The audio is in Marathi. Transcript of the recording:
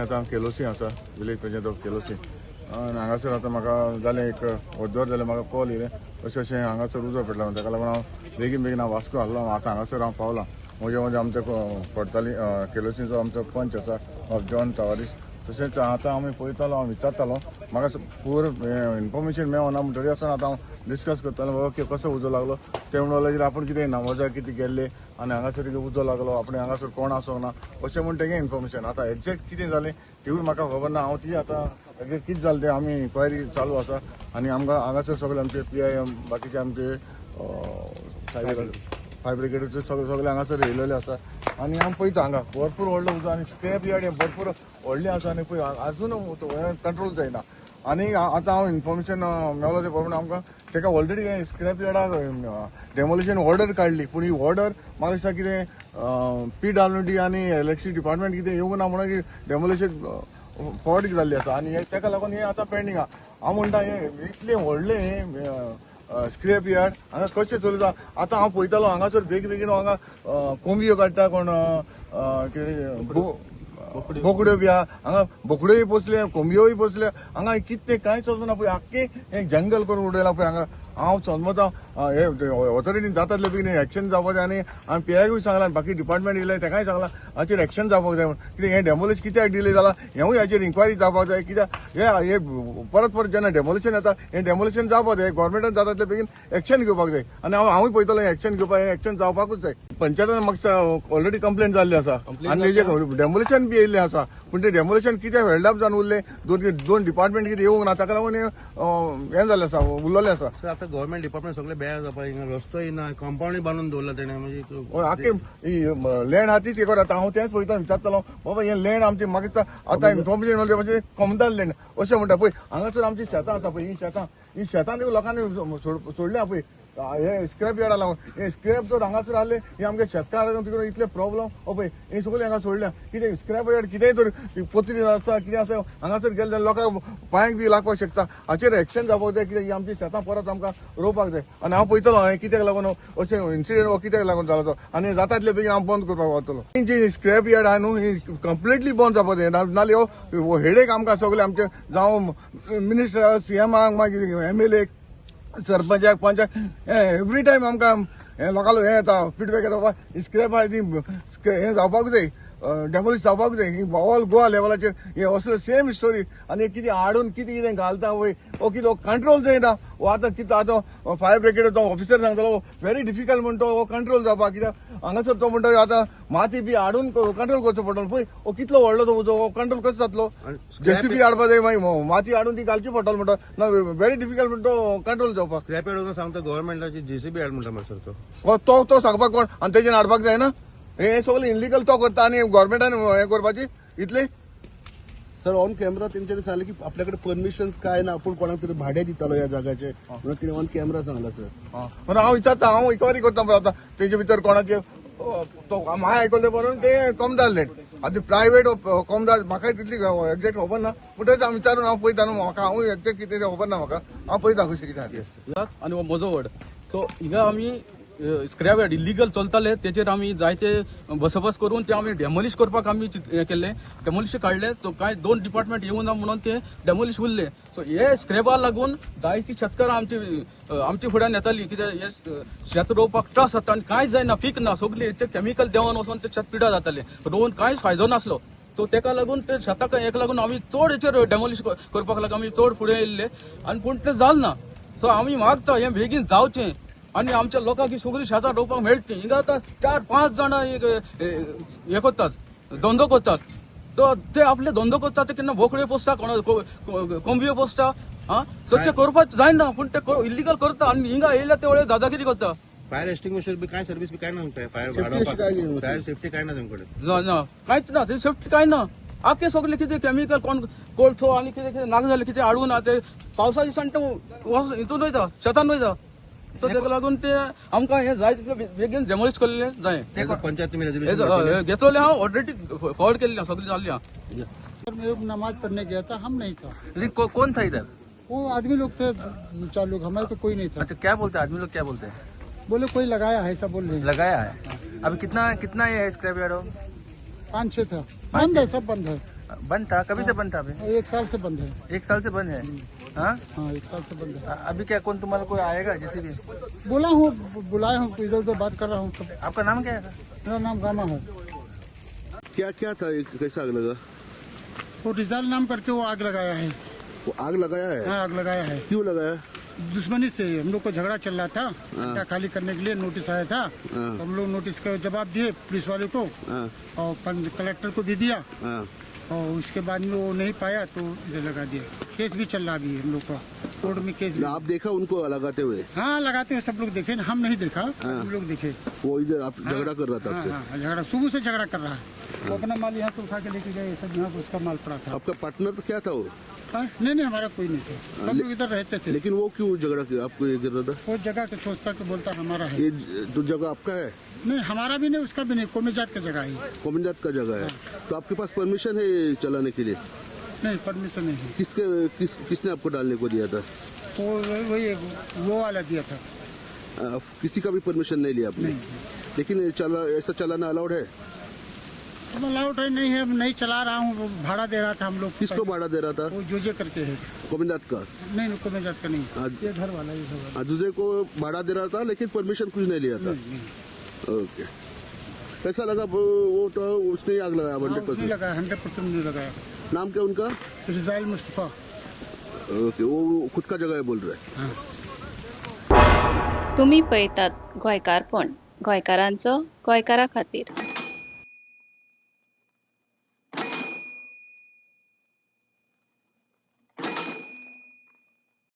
आतां केलोसी आसा विलेज पंचायत ऑफ केलोसी आनी हांगासर आतां म्हाका जालें एक अर्दवर जालें म्हाका कॉल येयलें अशें अशें हांगासर उजो पेटला ताका लागून हांव बेगीन हांव वास्को आहलो आतां हांगासर हांव पावलां म्हणजे आमच्या पडताली केलोसीचो आमचो पंच आसा जॉन तवारीस तशेंच आतां आमी पळयतालो हांव विचारतालो म्हाका पूर इन्फॉर्मेशन मेळना म्हणटरी आसतना आतां हांव डिस्कस करतालो बाबा कसो उजो लागलो ते म्हणलें आपूण कितें नावाजा कितें गेल्ले आनी हांगासर कितें उजो लागलो आपण हांगासर कोण आसोंक ना अशें म्हण तेगे इन्फॉर्मेशन आतां एक्झॅक्ट कितें जालें तिवूय म्हाका खबर ना हांव ती आतां एक्झॅक्ट कितें जालें तें आमी इन्क्वायरी चालू आसा आनी आमकां हांगासर सगळे आमचे PIM बाकीचे आमचे फायर ब्रिगेडचे सगळे हांगासर येयलेले आसा आनी हांव पळयता हांगा भरपूर व्हडलो उजो आनी स्क्रॅप यार्ड भरपूर व्हडलें आसा आनी पळय आजून कंट्रोल जायना आनी आतां हांव इन्फॉर्मेशन मेळ्ळो ते प्रमाणे आमकां ताका ऑलरेडी स्क्रॅप यार्डाक डेमोलिशन ऑर्डर काडली पूण ही ऑर्डर म्हाका दिसता कितें PWD आनी इलेक्ट्रिसिटी डिपार्टमेंट कितें येवंक ना म्हणून डेमोलिशन फॉर्ड जाल्ली आसा आनी ताका लागून हें आतां पेंडींग आहा हांव म्हणटा हें इतलें व्हडलें स्क्रॅप यार्ड हांगा कशें चलता आतां हांव पळयतालो हांगासर बेगीन हांगा कोंबयो काडटा कोण बोकड्यो बी आहा हांगा बोकड्योय पोसले कोंबयोय पोसले हांगा कितें कांय चलना पळय आख्खें हें जंगल करून उडयलां पळय हांगा हांव समजता हे ऑथॉरिटीन जाता तितले बेगीन एक्शन जावपाक जाय आनी हांवें PIकूय सांगलां बाकी डिपार्टमेंट येयले ताकाय सांगलां हाचेर एक्शन जावपाक जाय म्हणून कितें हें डेमोलिश कित्याक डिले जाला हेंवूय हाचेर इन्क्वायरी जावपाक जाय कित्याक हे परत जेन्ना डेमोलिशन येता हें डेमोलिशन जावपाक जाय गव्हर्मेंटान जाता तितले बेगीन एक्शन घेवपाक जाय आनी हांवूय पळयतलो हें एक्शन घेवपाक हें एक्शन जावपाकूच जाय पंचायतान म्हाका ऑलरेडी कंप्लेंट जाल्ली आसा आनी हेजें डेमोलिशन बी येयल्लें आसा पूण तें डेमोलिशन कित्याक हेल्ड अप जावन उरलें दोन डिपार्टमेंट कितें येवंक ना ताका लागून हें जाल्लें आसा उरलेलें आसा गव्हर्मेंट डिपार्टमेंट सगळे बेळ जावपाक रस्तोय ना कंपाऊंड बांदून दवरला तेणे म्हणजे आख्खे लँड हा तीच हे करता हांव तेंच पळयता विचारतालो बाबा हें लँड आमची म्हाका दिसता आतां इन्फॉर्मेशन मेळ्ळें म्हणजे कमदार लँड अशें म्हणटा पळय हांगासर आमची शेतां आसा पळय ही शेतां लोकांनी सोडल्या पळय हे स्क्रॅप यार्डा लागून हे स्क्रॅप जर हांगासर आहले हे आमगे शेतकारांक तिकडे इतले प्रॉब्लम पळय हे सगळे हांगा सोडल्या कितें स्क्रॅप यार्ड कितेंय तर पत्री आसा कितें आसा हांगासर गेले जाल्यार लोकांक पांयांक बी लागपाक शकता हाचेर एक्शन जावपाक जाय कित्याक ही आमची शेतां परत आमकां रोवपाक जाय आनी हांव पळयतलो हें कित्याक लागून अशें इन्सिडेंट हो कित्याक लागून जाला तो आनी जाता तितले बेगीन हांव बंद करपाक वतलो जी स्क्रॅप यार्ड आहा न्हू ही कंप्लिटली बंद जावपाक जाय नाल्यार हो हेडेक आमकां सगळे आमचे जावं मिनिस्टर CMाक मागीर MLA सरपंचाक पंचाक एवरी टायम आमकां हें लोकांक हें येता फीडबॅक येता बाबा स्क्रॅप आहा ती हें जावपाक जाय डेमोलिश जावपाक जाय ऑल गोवा लेवलाचेर हे असले सेम स्टोरी आनी कितें हाडून कितें घालता वय ओ कितें कंट्रोल जायना वो आतां कितें आतां फायर ब्रिगेडाचो ऑफिसर सांगतालो व्हेरी डिफिकल्ट म्हणटा हो कंट्रोल जावपाक कित्याक हांगासर तो म्हणटा आतां माती बी हाडून कंट्रोल करचो पडटलो पळय हो कितलो व्हडलो तो उजो हो कंट्रोल कसो जातलो JCB हाडपा जाय मागीर माती हाडून ती घालची पडटलो म्हणटा ना व्हेरी डिफिकल्ट म्हणटा तो कंट्रोल जावपाक स्क्रॅप यार्ड सांगता गव्हर्मेंटाची JCB हाड म्हणटा सर तो सांगपाक कोण आनी तेजेर हाडपाक जायना हे सगळें इनलिगल तो करता आनी गव्हर्मेंटान हें करपाची इतले सर ऑन कॅमेरा तेंच्यानी सांगले की आपल्याकडे परमिशन काय ना आपण कोणाक तरी भाडे दितालो ह्या जागाचे म्हणून तिने ऑन कॅमेरा सांगला सर म्हणून हांव विचारता हांव इन्क्वायरी करता मरे आतां तेजे भितर कोणाचे तो हांवें आयकलें बरोवन ते कमदार लँड आतां प्रायवेट कमदार म्हाकाय तितली एक्झॅक्ट खबर ना पूण तेच हांव विचारून हांव पळयता न्हू म्हाका हांव एक्झॅक्ट कितें खबर ना म्हाका हांव पळयता कशें कितें आहा आनी हो म्हजो वड सो हिंगा आमी स्क्रॅप यार्ड इलिगल चलताले तेचेर आमी जायते बसबस करून ते आमी डेमोलिश करपाक आमी हें केल्लें डेमोलिश काडले सो कांय 2 डिपार्टमेंट येवं ना म्हणून ते डेमोलिश उरले सो हे स्क्रॅपाक लागून जायतीं शेतकारां आमची फुड्यान येतालीं कित्याक हे शेत रोवपाक त्रास जाता आनी कांयच जायना पीक ना सगळें हेचे कॅमिकल देवन वचून ते शेत पिड्यार जाताले रोवन कांयच फायदो नासलो सो तेका लागून ते शेताक हेका लागून आमी चड हेचेर डेमोलिश करपाक लागून आमी चड फुडें येयल्ले आनी पूण तें जालें ना सो आमी मागता हें बेगीन जावचें आनी आमच्या लोकांक ही सगळीं शेतां रोवपाक मेळटली हिंगा आतां 4-5 जाणां हे करतात धंदो करतात तो ते आपले धंदो करतात ते केन्ना बोकड्यो पोसता कोंबयो पोसता सो ते करपाक जायना पूण ते इलिगल करता आनी हिंगा येयल्या ते वळे दादागिरी करता फायर एक्सटिंग्विशर बी काय सर्व्हिस बी काय ना फायर सेफ्टी काय ना तुमकडे ना कांयच ना ते सेफ्टी काय ना आख्खे सगळे कितें केमिकल कोण कोळसो आनी कितें नाक जालें कितें हाडून ते पावसा दिसान ते हितून वयता शेतान वयता सो तेका लागून ते आमकां हे जाय तितले बेगीन डेमोलिश केल्ले जाय पंचायत तुम्ही घेतलेले हांव ऑलरेडी फॉरवर्ड केल्ली सगळी जाल्ली मेरे नमाज पढ़ने गया था हम नहीं था लेकिन कौन था इधर? वो आदमी लोग थे 4 लोग हमारे तो कोई नहीं था अच्छा क्या बोलते हैं आदमी लोग क्या बोलते हैं? बोले कोई लगाया है ऐसा बोल रहे हैं लगाया है अभी कितना ये है स्क्रैप यार्ड? 5-6 था बंद है सब बंद है बंद था, कभी से बंद था अभी? 1 साल से बंद है। 1 साल से बंद है। हाँ, हाँ 1 साल से बंद है। अभी क्या कौन तुम्हारा कोई आएगा जैसे भी? बुलाया हूँ, इधर उधर बात कर रहा हूँ सब। आपका नाम क्या है? मेरा नाम गामा है। क्या क्या था, कैसा आग लगा? वो रिजाल नाम करके वो आग लगाया है। वो आग लगाया है? हाँ आग लगाया है। क्यों लगाया? दुश्मनी से हम लोग को झगड़ा चल रहा था, अड्डा खाली करने के लिए नोटिस आया था। हाँ। तो हम लोग नोटिस का जवाब दिए पुलिस वाले को हाँ, और कलेक्टर को भी दिया, हाँ। और उसके बाद में वो नहीं पाया तो इधर लगा दिया। केस भी चल रहा अभी हम लोग का, कोर्ट में केस भी। आप देखा उनको लगाते हुए? हाँ लगाते हुए सब लोग देखे, हम नहीं देखा, हम लोग देखे। वो इधर आप झगड़ा कर रहा था हाँ आपसे? हाँ झगड़ा, सुबह से झगड़ा कर रहा है। वो अपना माल यहाँ से उठा के लेके गए, सब यहाँ पे उसका माल पड़ा था। आपका पार्टनर तो क्या था वो? हाँ, नहीं हमारा कोई नहीं था, सब लोग इधर रहते थे। लेकिन वो क्यों झगड़ा किया आपको ये कर रहा था? वो जगह के सोचता के बोलता हमारा है। ये जो जगह आपका है? नहीं हमारा भी नहीं, उसका भी नहीं, कौमेजात का जगह है। कोमिंजात का जगह है, तो आपके पास परमिशन है चलाने के लिए? नहीं परमिशन नहीं है। किसने आपको डालने को दिया था? वो वही वो वाला दिया था। किसी का भी परमिशन नहीं लिया आपने? लेकिन ऐसा चलाना अलाउड है? अब अलाउड है नहीं है, नहीं चला रहा हूँ, वो भाड़ा दे रहा था हम लोग। किसको भाड़ा दे रहा था? वो जोजे करके है। कोमिंजात का? नहीं कौमेजात का नहीं, हाँ। ये घर वाला, ये घर वाला। अजूजे को भाड़ा दे रहा था, लेकिन परमिशन कुछ नहीं लिया था। ओके, कैसा लगा? वो तो उसने ही आग लगाया हाँ, उसने 100%? लगाया, 100% नहीं लगाया। नाम क्या उनका? रिजाइल मुस्तफा। ओके, वो खुद का जगह है बोल रहे हैं। तुम्ही पळतात गोंयकारपण, गोंयकारांचो गोंयकारा खातीर।